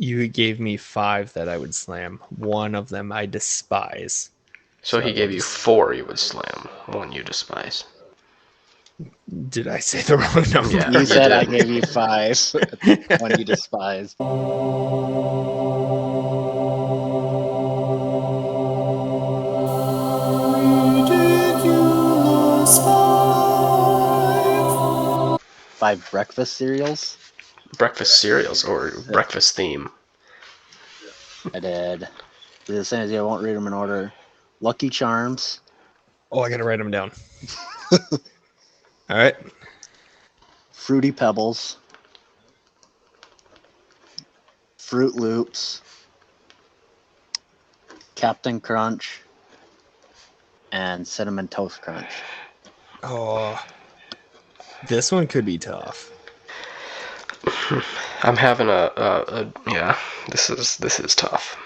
You gave me 5 that I would slam. One of them I despise. So he gave you 4 you would slam, 1 you despise. Did I say the wrong number? Yeah. You said did. I gave you 5. One you despise. Five breakfast cereals. Breakfast cereals or breakfast theme. I did. The same as you. I won't read them in order. Lucky Charms. Oh, I gotta write them down. All right. Fruity Pebbles. Fruit Loops. Captain Crunch. And Cinnamon Toast Crunch. Oh, this one could be tough. I'm having yeah. This is tough.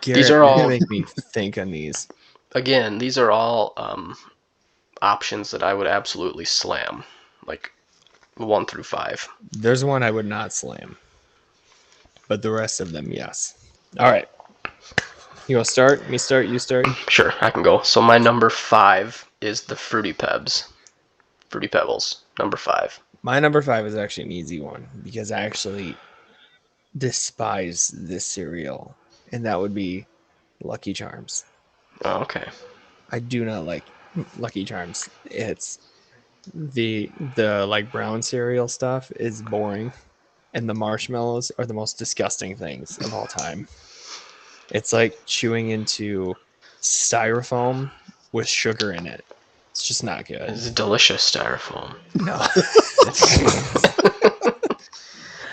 Garrett, These are you're all- gonna make me think on these. Again, these are all options that I would absolutely slam, like 1 through 5. There's one I would not slam, but the rest of them, yes. All right. You want to start? Me start? You start? Sure, I can go. So my number 5 is the Fruity Pebbles. Fruity Pebbles, number 5. My number 5 is actually an easy one because I actually despise this cereal, and that would be Lucky Charms. Oh, okay. I do not like Lucky Charms. It's the like brown cereal stuff is boring, and the marshmallows are the most disgusting things of all time. It's like chewing into styrofoam with sugar in it. It's just not good. It's delicious styrofoam. No.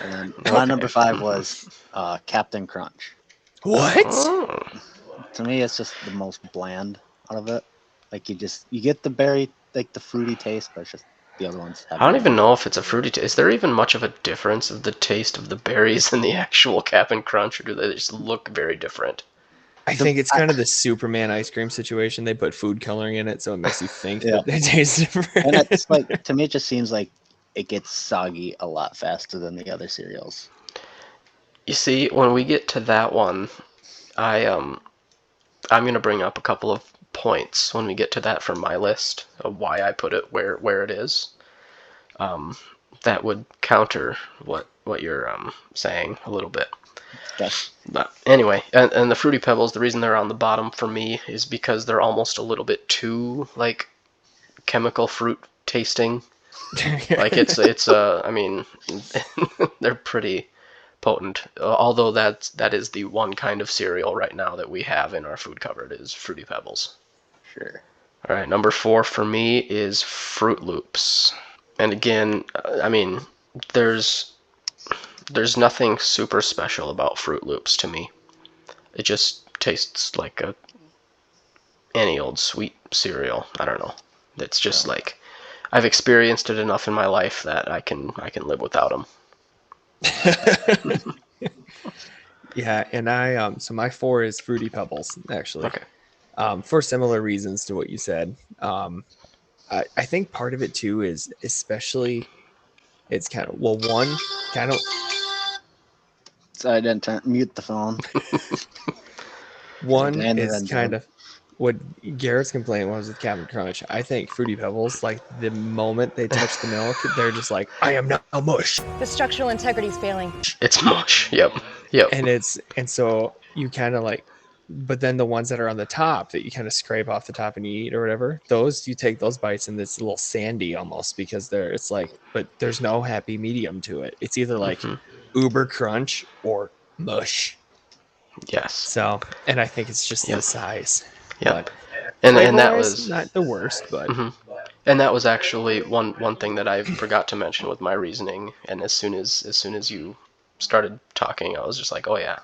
And then my number 5 was Captain Crunch. What? Oh. To me, it's just the most bland out of it. Like you get the berry, like the fruity taste, but it's just the other ones. I don't even know if it's a fruity taste. Is there even much of a difference of the taste of the berries and the actual Cap'n Crunch, or do they just look very different? I think it's kind of the Superman ice cream situation. They put food coloring in it, so it makes you think Yeah. that they taste different. And it's like, to me, it just seems like it gets soggy a lot faster than the other cereals. You see, when we get to that one, I'm gonna bring up a couple of points when we get to that from my list of why I put it where it is. That would counter what you're saying a little bit. Yes. But anyway, and the Fruity Pebbles, the reason they're on the bottom for me is because they're almost a little bit too like chemical fruit tasting. Like it's I mean, they're pretty potent. Although that is the one kind of cereal right now that we have in our food cupboard is Fruity Pebbles. Sure. All right, number 4 for me is Fruit Loops. And again, I mean, there's nothing super special about Fruit Loops to me. It just tastes like any old sweet cereal. I don't know. It's just like I've experienced it enough in my life that I can live without them. Yeah, and I so my 4 is Fruity Pebbles actually. Okay. For similar reasons to what you said. I think part of it too is especially it's kind of one kind of So I didn't mute the phone. one And is then kind of what Garrett's complaint was with Captain Crunch. I think Fruity Pebbles, like the moment they touch the milk, they're just like, I am now mush. The structural integrity is failing. It's mush. Yep. And so you kind of like, but then the ones that are on the top that you kind of scrape off the top and you eat or whatever, those you take those bites and it's a little sandy almost because it's like, but there's no happy medium to it. It's either like uber crunch or mush. Yes. So, and I think it's just the size. Yeah. But And that flavor-wise, was not the worst, but and that was actually one thing that I forgot to mention with my reasoning. And as soon as you started talking, I was just like, oh yeah,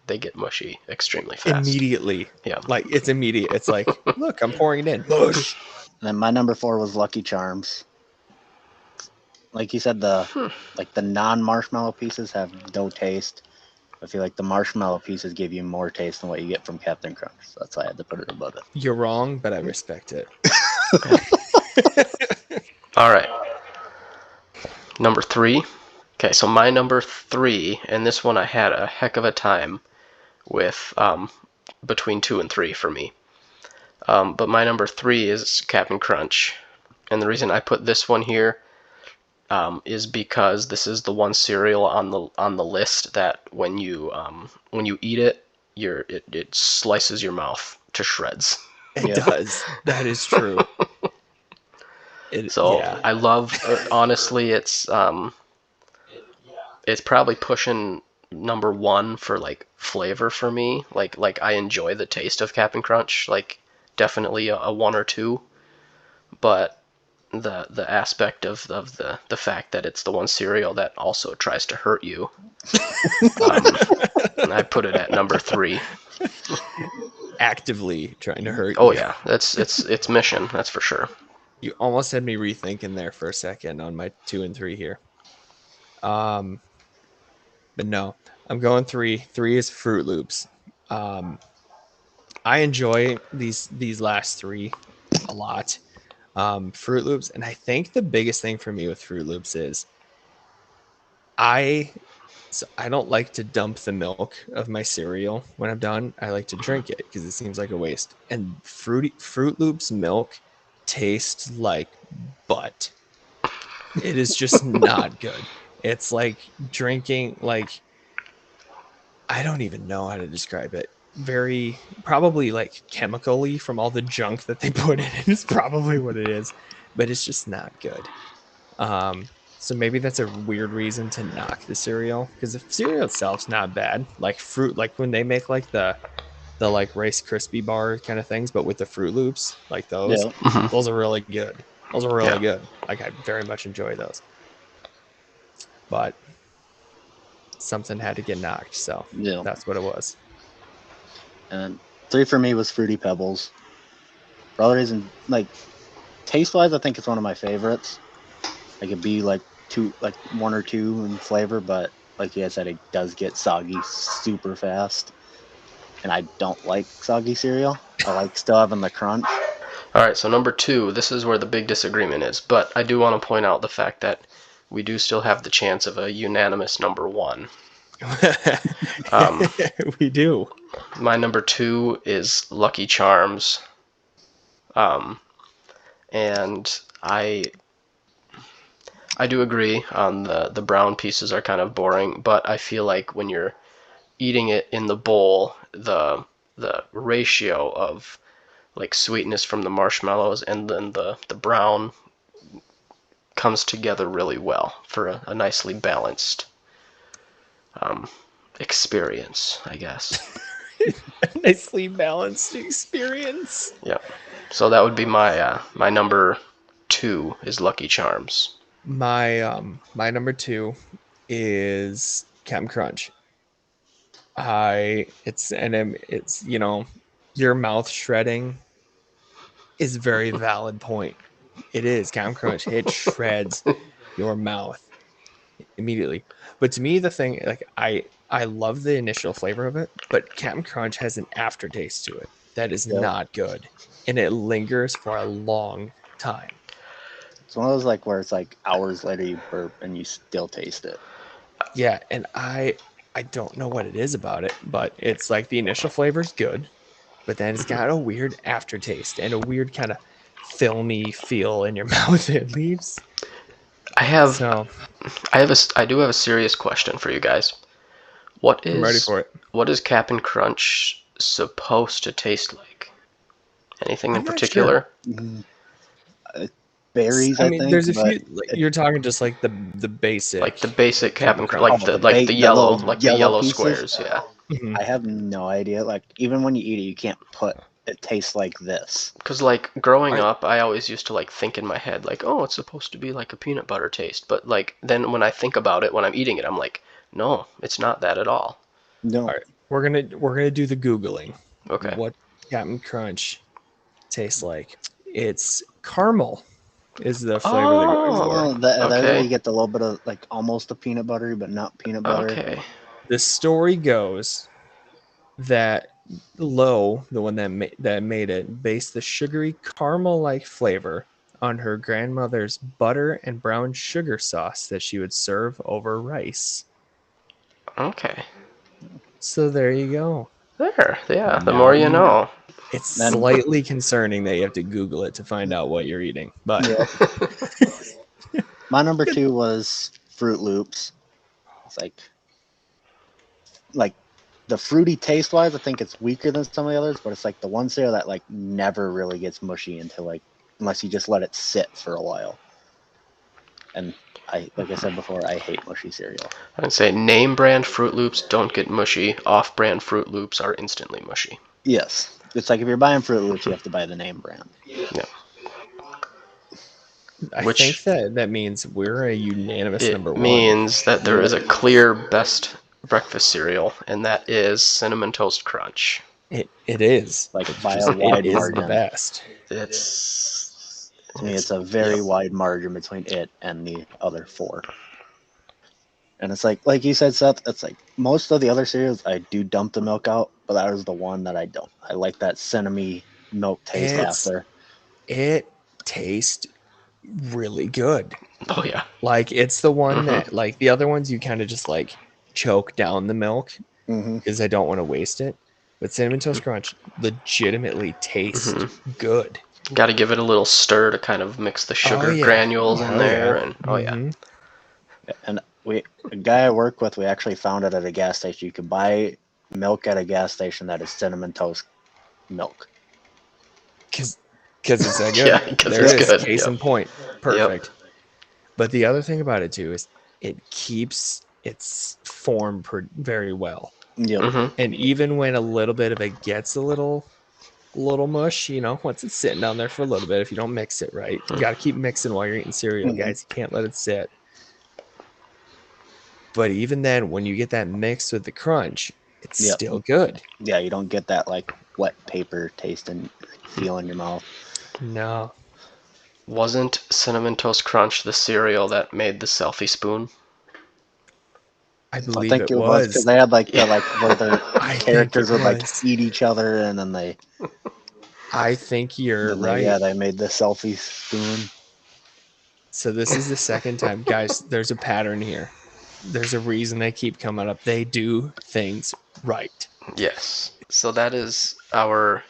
they get mushy extremely fast. immediately. Yeah. Like it's immediate. It's like, look, I'm pouring it in. Mush. And then my number 4 was Lucky Charms. Like you said, the non-marshmallow pieces have no taste. I feel like the marshmallow pieces give you more taste than what you get from Captain Crunch. So that's why I had to put it above it. You're wrong, but I respect it. All right. Number 3, Okay, so my number 3, and this one I had a heck of a time with between 2 and 3 for me. But my number 3 is Captain Crunch. And the reason I put this one here is because this is the one cereal on the list that when you eat it, it slices your mouth to shreds. It does. That is true. Yeah. I love. Honestly, it's probably pushing number 1 for like flavor for me. Like I enjoy the taste of Captain Crunch. Like definitely a 1 or 2, but the aspect of the fact that it's the one cereal that also tries to hurt you. I put it at number 3. Actively trying to hurt you. Oh yeah, it's mission, that's for sure. You almost had me rethinking there for a second on my 2 and 3 here. But no, I'm going 3. 3 is Fruit Loops. I enjoy these last 3 a lot. Fruit Loops, and I think the biggest thing for me with Fruit Loops is I don't like to dump the milk of my cereal when I'm done. I like to drink it because it seems like a waste. And Fruit Loops milk tastes like butt. It is just not good. It's like drinking, like, I don't even know how to describe it. Very probably like chemically from all the junk that they put in it is probably what it is, but it's just not good. So maybe that's a weird reason to knock the cereal, because the cereal itself's not bad. Like fruit, like when they make like the like Rice Krispie bar kind of things, but with the Fruit Loops, like those, those are really good. Those are really good. Like I very much enjoy those. But something had to get knocked, so that's what it was. And 3 for me was Fruity Pebbles. For other reason, like taste-wise, I think it's one of my favorites. Like it'd be like 1 or 2 in flavor, but like you guys said, it does get soggy super fast. And I don't like soggy cereal. I like still having the crunch. All right, so number 2, this is where the big disagreement is, but I do want to point out the fact that we do still have the chance of a unanimous number 1. We do. My number 2 is Lucky Charms. And I do agree on the brown pieces are kind of boring, but I feel like when you're eating it in the bowl, the ratio of like sweetness from the marshmallows and then the brown comes together really well for a nicely balanced experience, I guess. A nicely balanced experience. Yeah. So that would be my my number 2 is Lucky Charms. My my number 2 is Captain Crunch. It's you know, your mouth shredding is a very valid point. It is Captain Crunch. It shreds your mouth immediately. But to me, the thing, like I love the initial flavor of it, but Captain Crunch has an aftertaste to it that is not good, and it lingers for a long time. It's one of those like where it's like hours later you burp and you still taste it. Yeah, and I don't know what it is about it, but it's like the initial flavor is good, but then it's got a weird aftertaste and a weird kind of filmy feel in your mouth it leaves. I do have a serious question for you guys. I'm ready for it. What is Cap'n Crunch supposed to taste like? Anything in particular? Sure. Berries. I think there's a few. You're talking just like the basic, like the basic Cap'n Crunch, like the yellow squares. Yeah. Mm-hmm. I have no idea. Like even when you eat it, you can't put it tastes like this. Because like growing up, I always used to like think in my head like, oh, it's supposed to be like a peanut butter taste. But like then when I think about it, when I'm eating it, I'm like, no, it's not that at all. No. All right, we're gonna do the Googling. Okay. What Cap'n Crunch tastes like? It's caramel. Is the flavor there you get the little bit of like almost a peanut buttery, but not peanut butter. Okay. The story goes that Lowe, the one that made it, based the sugary caramel-like flavor on her grandmother's butter and brown sugar sauce that she would serve over rice. Okay. So there you go. There. Yeah. The Now more you you know. It's Then- slightly concerning that you have to Google it to find out what you're eating. But My number 2 was Fruit Loops. It's like the fruity taste wise, I think it's weaker than some of the others, but it's like the one cereal that like never really gets mushy until like unless you just let it sit for a while. And like I said before, I hate mushy cereal. I'd say name brand Fruit Loops don't get mushy. Off brand Fruit Loops are instantly mushy. Yes. It's like if you're buying Fruit Loops, you have to buy the name brand. Yeah. I Which- think that means we're a unanimous It number one. means that there is a clear best breakfast cereal, and that is Cinnamon Toast Crunch. It is. Like It's by just- a wide it is margin. the best. It's To me, it's a very Yep. wide margin between it and the other 4. And it's like you said, Seth, it's like most of the other cereals, I do dump the milk out, but that was the one that I don't. I like that cinnamon milk taste It's- after. It tastes really good. Oh yeah. Like it's the one Mhm. that like the other ones you kind of just like choke down the milk Mm-hmm. because I don't want to waste it. But Cinnamon Toast Crunch legitimately tastes good. Got to give it a little stir to kind of mix the sugar yeah. granules in Oh, there, yeah. and Mhm. And a guy I work with, we actually found it at a gas station. You could buy milk at a gas station that is cinnamon toast milk. Because it's that good. Yeah, 'cause There it's it is. good. Case Yep. in point. Perfect. But the other thing about it too is it keeps its form very well. Yep. Mhm. And even when a little bit of it gets a little mush, once it's sitting down there for a little bit, if you don't mix it right, you got to keep mixing while you're eating cereal, Mhm. guys. You can't let it sit. But even then, when you get that mixed with the crunch, it's Yep. still good. Yeah, you don't get that like wet paper taste and feel in your mouth. No. Wasn't Cinnamon Toast Crunch the cereal that made the selfie spoon? I I believe think it it was was. because they had like the like where the I think characters it would like was. eat each other and then they I think you're then they, right. yeah they made the selfie spoon. So this is the second time. Guys, there's a pattern here. There's a reason they keep coming up. They do things right. Yes. So that is our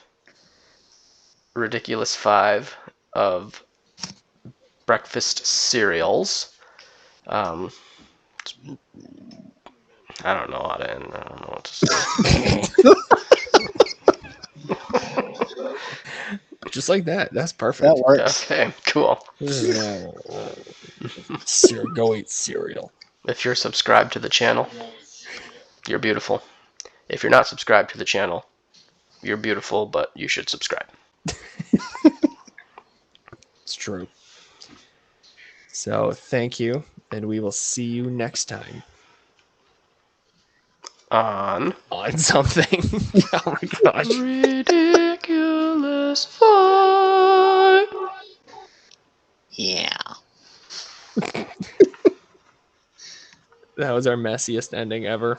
ridiculous 5 of breakfast cereals. I don't know how to end. I don't know what to say. Just like that. That's perfect. That works. Okay, cool. Go eat cereal. If you're subscribed to the channel, you're beautiful. If you're not subscribed to the channel, you're beautiful, but you should subscribe. It's true. So thank you, and we will see you next time On something. Oh my gosh. Ridiculous 5. Yeah. That was our messiest ending ever.